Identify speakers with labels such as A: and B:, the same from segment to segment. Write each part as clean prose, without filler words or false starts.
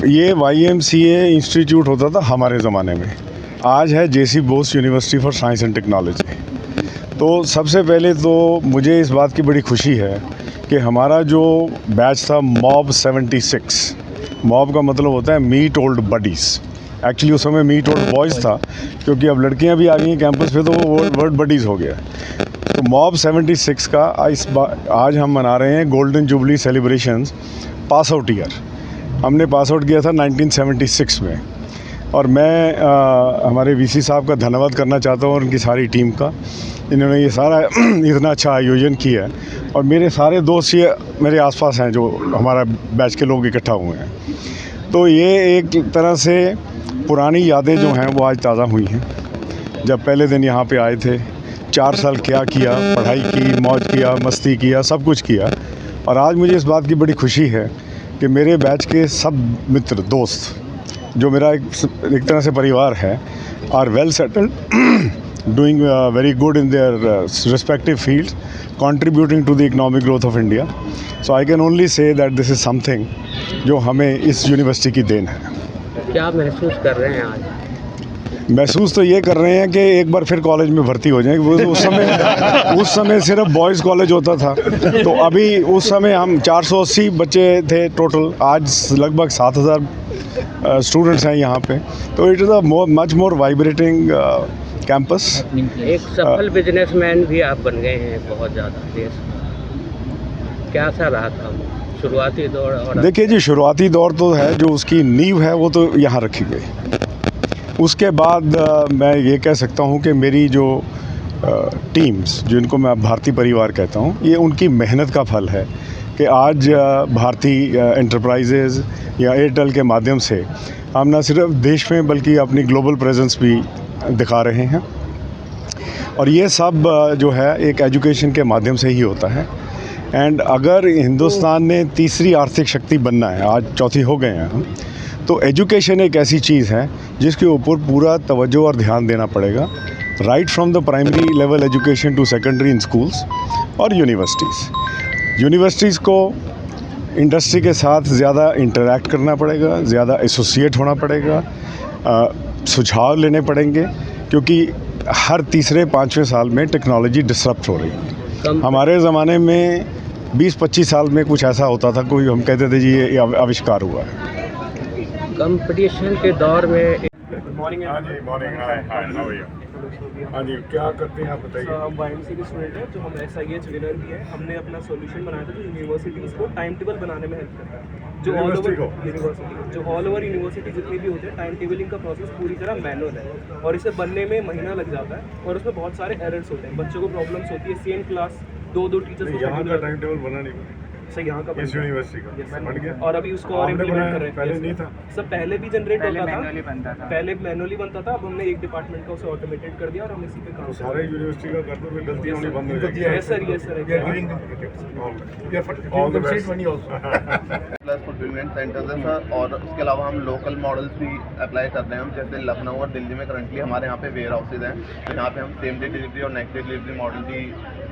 A: ये YMCA institute होता था हमारे ज़माने में, आज है JC Bose university for science and technology. तो सबसे पहले तो मुझे इस बात की बड़ी खुशी है कि हमारा जो बैच था मॉब 76, मॉब का मतलब होता है मीट ओल्ड बडीज़। एक्चुअली उस समय मीट ओल्ड बॉयज़ था, क्योंकि अब लड़कियां भी आ गई हैं कैंपस पे तो वो वर्ड बडीज़ हो गया। तो मॉब 76 का आज हम मना रहे हैं golden jubilee celebrations pass out year. हमने पास आउट किया था 1976 में, और मैं हमारे VC साहब का धन्यवाद करना चाहता हूँ और उनकी सारी टीम का। इन्होंने ये सारा इतना अच्छा आयोजन किया है, और मेरे सारे दोस्त ये मेरे आसपास हैं जो हमारा बैच के लोग इकट्ठा हुए हैं। तो ये एक तरह से पुरानी यादें जो हैं वो आज ताज़ा हुई हैं। जब पहले दिन यहाँ पे आए थे, 4 साल क्या किया, पढ़ाई की, मौज किया, मस्ती किया, सब कुछ किया। और आज मुझे इस बात की बड़ी खुशी है कि मेरे बैच के सब मित्र दोस्त, जो मेरा एक तरह से परिवार है, are well settled, doing very good in their respective fields, contributing to the economic growth of India. So I can only say that this is something जो हमें इस यूनिवर्सिटी की देन है।
B: क्या आप महसूस कर रहे हैं आज?
A: महसूस तो ये कर रहे हैं कि एक बार फिर कॉलेज में भर्ती हो जाएं। वो उस समय सिर्फ बॉयज़ कॉलेज होता था, तो अभी उस समय हम 480 बच्चे थे टोटल, आज लगभग 7000 स्टूडेंट्स हैं यहाँ पे। तो it is a much more vibrating campus.
B: एक सफल बिजनेसमैन भी आप बन गए हैं बहुत ज़्यादा देश। क्या सा रहा था शुरुआती दौर? और
A: देखिए जी, शुरुआती दौर तो है, जो उसकी नींव है वो तो यहाँ रखी गई। उसके बाद मैं ये कह सकता हूँ कि मेरी जो टीम्स, जिनको मैं भारतीय परिवार कहता हूँ, ये उनकी मेहनत का फल है कि आज भारतीय एंटरप्राइजेज़ या एयरटेल के माध्यम से हम न सिर्फ देश में बल्कि अपनी ग्लोबल प्रेजेंस भी दिखा रहे हैं। और ये सब जो है एक एजुकेशन के माध्यम से ही होता है। एंड अगर हिंदुस्तान ने तीसरी आर्थिक शक्ति बनना है, आज चौथी हो गए हैं हम, तो एजुकेशन एक ऐसी चीज़ है जिसके ऊपर पूरा तवज्जो और ध्यान देना पड़ेगा, right from the primary level education to secondary in schools और यूनिवर्सिटीज़ को इंडस्ट्री के साथ ज़्यादा इंटरैक्ट करना पड़ेगा, ज़्यादा एसोसिएट होना पड़ेगा, सुझाव लेने पड़ेंगे, क्योंकि हर तीसरे 5वें साल में टेक्नोलॉजी डिसरप्ट हो रही है। हमारे ज़माने में 20-25 साल में कुछ ऐसा होता था, कोई हम कहते थे जी ये आविष्कार हुआ है।
B: कंपटीशन के दौर में
C: मॉर्निंग।
A: हाँ जी, morning. Hi, how are you? हाँ जी, क्या करते हैं आप बताइए?
C: हम YMCA के स्टूडेंट हैं, जो हम SIH विनर भी है। हमने अपना सॉल्यूशन बनाया था जो यूनिवर्सिटीज़ को टाइम टेबल बनाने में हेल्प करता है। जो ऑल ओवर यूनिवर्सिटी जितनी भी होते हैं, टाइम टेबलिंग का प्रोसेस पूरी तरह मैनुअल है, और इसे बनने में महीना लग जाता है, और उसमें बहुत सारे एरर्स होते हैं, बच्चों को प्रॉब्लम्स होती है। सेम क्लास दो टीचर्स को
A: यहाँ का टाइम टेबल बना नहीं
C: सर, यहाँ का
A: इस यूनिवर्सिटी का बन गया,
C: और अभी उसको और इम्प्लीमेंट कर रहे हैं।
A: पहले नहीं था
C: सर, पहले भी जनरेट होता था, पहले मैनुअली बनता था। अब हमने एक डिपार्टमेंट का उसे ऑटोमेटेड कर दिया और हम इसी पे काम
A: सारे यूनिवर्सिटी का करते हुए गलतियां होनी बंद हो जाएगी।
C: Yes sir
A: all the best.
D: Plus fulfilment centres है सर, और उसके अलावा हम लोकल मॉडल्स भी अप्लाई कर रहे हैं। हम जैसे लखनऊ और दिल्ली में करंटली हमारे यहाँ पे वेयर हाउसेज हैं, तो यहाँ पे हम सेम डे डिलीवरी और नेक्स्ट डे डिलीवरी मॉडल भी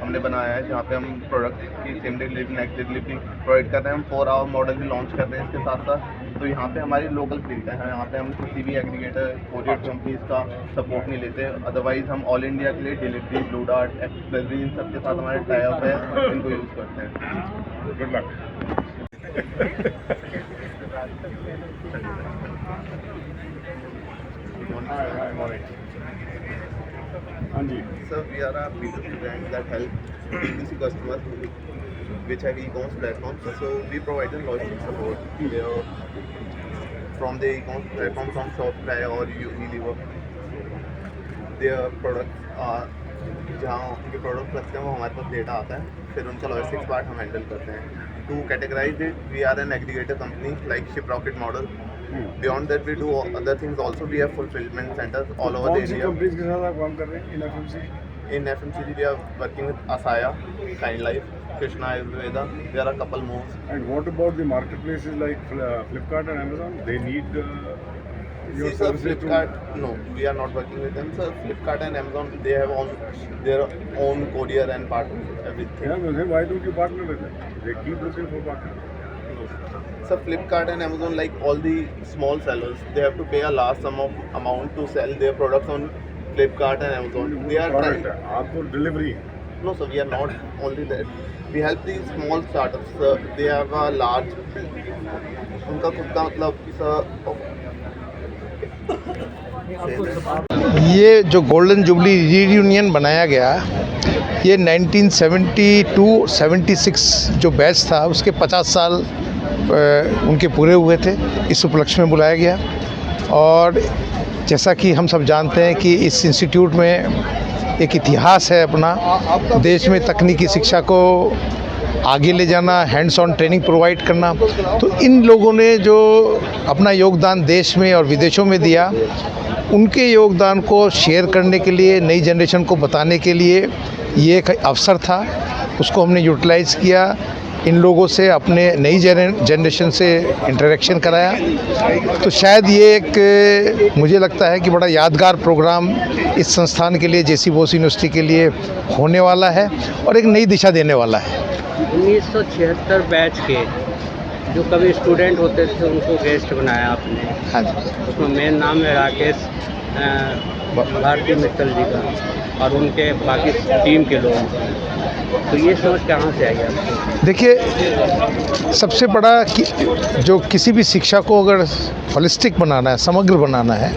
D: हमने बनाया है, जहाँ पे हम प्रोडक्ट की same day delivery next day delivery provide कर रहे हैं। हम 4 आवर मॉडल भी लॉन्च कर रहे हैं इसके साथ साथ। तो यहाँ पे हमारी लोकल फ्लीट है, यहाँ पे हम किसी भी एग्रीगेटर कोरियर कंपनीज का सपोर्ट नहीं लेते। अदरवाइज हम ऑल इंडिया के लिए डिलीवरी, ब्लू डार्ट, एक्सप्रेसरी, इन सबके साथ हमारे टाई अप है, इनको यूज़ करते हैं।
A: Good luck. हाँ जी।
D: Sir, we are a B2C brand that helps B2C customers which have e-commerce platforms. So we provide them logistics support from the e-commerce platform, from Shopify or Unilever. Their products are जहाँ उनके product लगते हैं वो हमारे पास data आता है, फिर उनका लॉजिस्टिक्स पार्ट हम हैंडल करते हैं। To categorize it, we are an aggregator company like Shiprocket model. Beyond that, we do other things also. We have fulfillment centers all over the area.
A: Companies के साथ आप काम कर रहे हैं इन FMC?
D: In FMCG, we are working with Asaya, Kind Life, Krishna Ayurveda. There are a couple more.
A: And what about the marketplaces like Flipkart and Amazon? They need your
D: See, sir,
A: services
D: Flipkart, no, we are not working with them. Sir, Flipkart and Amazon, they have their own courier and partners, everything.
A: Yeah, but then why don't you partner with them? They keep looking for partners.
D: No. So Flipkart and Amazon, like all the small sellers, they have to pay a large sum of amount to sell their products on Flipkart and Amazon. They are trying.
A: आपको delivery
D: No, sir, we are not only that. We help these small startups. They have a large. उनका खुद का मतलब
E: ये जो golden jubilee reunion बनाया गया, ये 1972-76 जो बैच था उसके 50 साल उनके पूरे हुए थे, इस उपलक्ष्य में बुलाया गया। और जैसा कि हम सब जानते हैं कि इस इंस्टीट्यूट में एक इतिहास है अपना, देश में तकनीकी शिक्षा को आगे ले जाना, हैंड्स ऑन ट्रेनिंग प्रोवाइड करना। तो इन लोगों ने जो अपना योगदान देश में और विदेशों में दिया, उनके योगदान को शेयर करने के लिए, नई जनरेशन को बताने के लिए ये एक अवसर था। उसको हमने यूटिलाइज़ किया, इन लोगों से अपने नई जनरेशन से इंटरेक्शन कराया। तो शायद ये एक मुझे लगता है कि बड़ा यादगार प्रोग्राम इस संस्थान के लिए, जेसी बोस यूनिवर्सिटी के लिए होने वाला है और एक नई दिशा देने वाला है।
B: 1976 बैच के जो कभी स्टूडेंट होते थे उनको गेस्ट बनाया आपने।
E: हाँ जी,
B: उसमें मेन नाम है राकेश भारती मित्तल जी का और उनके बाकी टीम के लोग। तो ये सोच कहाँ से आई आपको?
E: देखिए, सबसे बड़ा कि जो किसी भी शिक्षा को अगर होलिस्टिक बनाना है, समग्र बनाना है,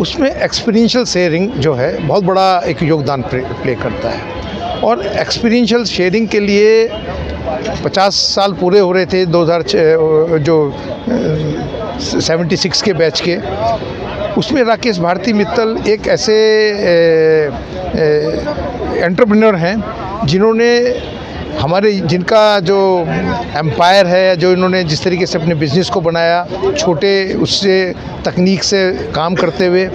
E: उसमें एक्सपीरियंशियल शेयरिंग जो है बहुत बड़ा एक योगदान प्ले करता है। और एक्सपीरियंशियल शेयरिंग के लिए 50 साल पूरे हो रहे थे 2006 जो 76 के बैच के, उसमें राकेश भारती मित्तल एक ऐसे एंटरप्रेन्योर हैं जिन्होंने जिनका जो एम्पायर है, जो इन्होंने जिस तरीके से अपने बिज़नेस को बनाया, छोटे उससे तकनीक से काम करते हुए,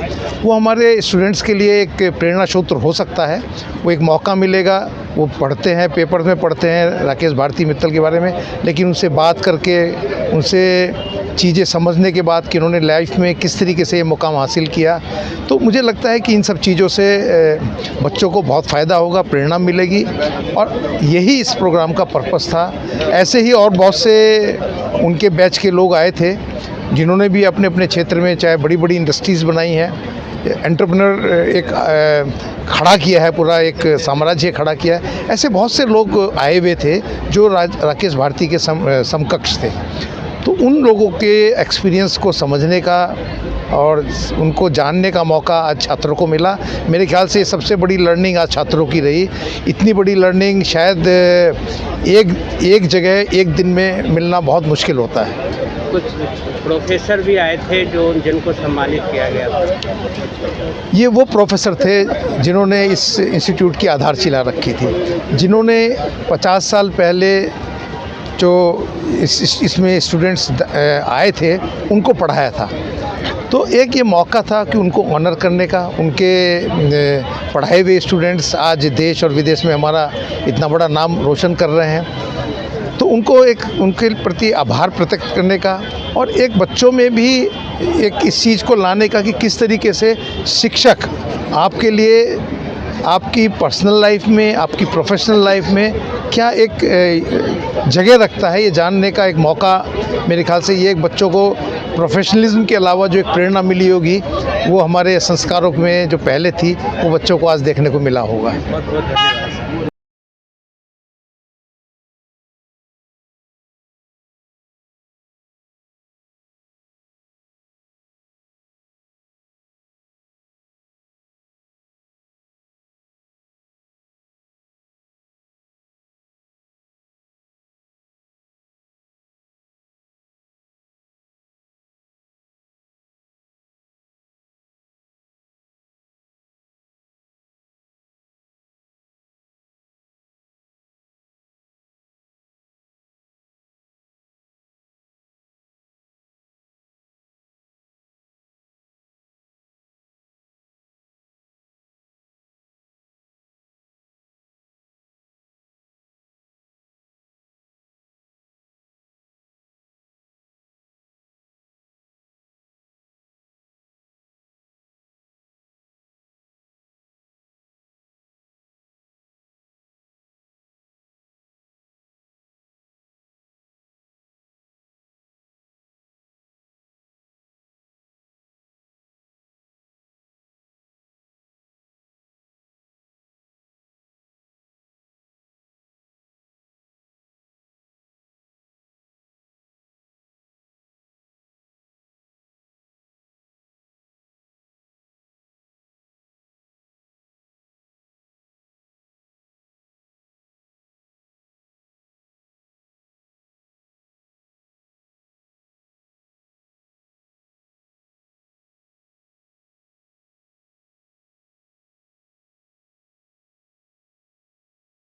E: वो हमारे स्टूडेंट्स के लिए एक प्रेरणा स्रोत हो सकता है। वो एक मौका मिलेगा, वो पढ़ते हैं, पेपर में पढ़ते हैं राकेश भारती मित्तल के बारे में, लेकिन उनसे बात करके, उनसे चीज़ें समझने के बाद कि उन्होंने लाइफ में किस तरीके से ये मुकाम हासिल किया, तो मुझे लगता है कि इन सब चीज़ों से बच्चों को बहुत फ़ायदा होगा, प्रेरणा मिलेगी। और यही इस प्रोग्राम का पर्पस था। ऐसे ही और बहुत से उनके बैच के लोग आए थे जिन्होंने भी अपने अपने क्षेत्र में चाहे बड़ी बड़ी इंडस्ट्रीज़ बनाई हैं, एंटरप्रेन्योर एक खड़ा किया है, पूरा एक साम्राज्य खड़ा किया है। ऐसे बहुत से लोग आए हुए थे जो राकेश भारती के समकक्ष थे। तो उन लोगों के एक्सपीरियंस को समझने का और उनको जानने का मौका आज छात्रों को मिला। मेरे ख्याल से सबसे बड़ी लर्निंग आज छात्रों की रही। इतनी बड़ी लर्निंग शायद एक जगह एक दिन में मिलना बहुत मुश्किल होता है।
B: कुछ प्रोफेसर भी आए थे जिनको सम्मानित किया गया।
E: ये वो प्रोफेसर थे जिन्होंने इस इंस्टीट्यूट की आधारशिला रखी थी, जिन्होंने 50 साल पहले जो इसमें स्टूडेंट्स आए थे उनको पढ़ाया था। तो एक ये मौका था कि उनको ऑनर करने का। उनके पढ़ाए हुए स्टूडेंट्स आज देश और विदेश में हमारा इतना बड़ा नाम रोशन कर रहे हैं, तो उनको एक उनके प्रति आभार प्रकट करने का और एक बच्चों में भी एक इस चीज़ को लाने का कि किस तरीके से शिक्षक आपके लिए, आपकी पर्सनल लाइफ में, आपकी प्रोफेशनल लाइफ में क्या एक जगह रखता है, ये जानने का एक मौका। मेरे ख्याल से ये एक बच्चों को प्रोफेशनलिज्म के अलावा जो एक प्रेरणा मिली होगी, वो हमारे संस्कारों में जो पहले थी वो बच्चों को आज देखने को मिला होगा।
B: बहुत बहुत धन्यवाद।